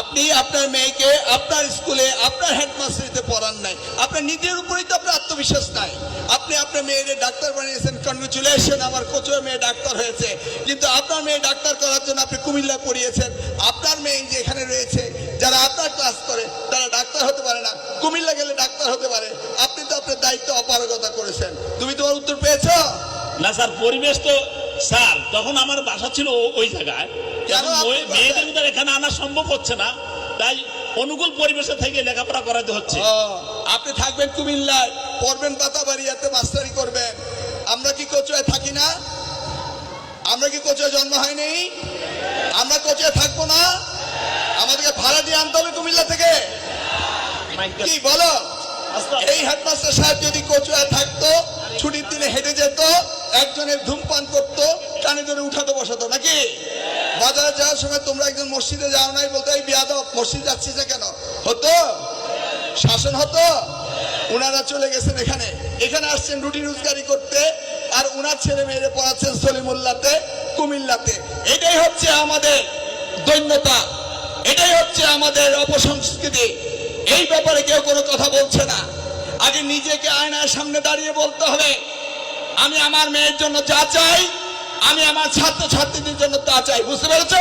আপনি আপনার মেয়েকে আপনার স্কুলে আপনার হেডমাস্টারিতে পড়ান নাই, আপনার নিজের উপরেই তো আপনার আত্মবিশ্বাস নাই। আপনি আপনার মেয়ের ডাক্তার বানিয়েছেন, কনগ্রেচুলেশন, আমার কোচের মেয়ে ডাক্তার হয়েছে। কিন্তু আপনার মেয়ে ডাক্তার করার জন্য আপনি কুমিল্লা পড়িয়েছেন। আপনার মেয়ে যে এখানে রয়েছে, যারা আপনার ক্লাস করে তারা ডাক্তার হতে পারে না, কুমিল্লা গেলে ডাক্তার হতে পারে। আপনি তো আপনার দায়িত্ব অপারগতা করেছেন। তুমি তোমার উত্তর পেয়েছো? না স্যার, পরিবেশ তো স্যার তখন আমার বাসা ছিল ওই জায়গায়, মেয়েদের ভিতরে এখানে আনা সম্ভব হচ্ছে না, তাই অনুকূল পরিবেশে থেকে লেখাপড়া করাতে হচ্ছে। আপনি থাকবেন কুমিল্লায়, পড়বেন পাতাবাড়িয়াতে, মাস্টারি করবেন। আমরা কি কোচুয়ায় থাকি না? আমরা কি কোচুয়ায় জন্ম হয়নি? আমরা কোচুয়ায় থাকবো না? আমাদেরকে ভাড়া দিয়ে আনতে হবে কুমিল্লা থেকে, কি বলো? এই হেডমাস্টার সাহেব যদি কোচুয়ায় থাকতো, ছুটির দিনে হেঁটে যেত, একজনের ধূমপান করতো, কানে ধরে উঠাতে বসাতো নাকি? বাজারে যাওয়ার সময় তোমরা একজন মসজিদে যাও নাই, বলতো এই বিয়াদব মসজিদ যাচ্ছিস না কেন? হতো? শাসন হতো? উনারা চলে গেছেন এখানে, এখানে আসছেন রুটি রোজগারি করতে, আর উনার ছেলে মেয়েরে পড়াচ্ছেন সলিমুল্লাতে, কুমিল্লাতে। এটাই হচ্ছে আমাদের দৈন্যতা, এটাই হচ্ছে আমাদের অপসংস্কৃতি। এই ব্যাপারে কেউ কোনো কথা বলছে না। আগে নিজেকে আয়নার সামনে দাঁড়িয়ে বলতে হবে, আমি আমার মেয়ের জন্য যা চাই, আমি আমার ছাত্র ছাত্রীদের জন্য তা চাই। বুঝতে পেরেছো?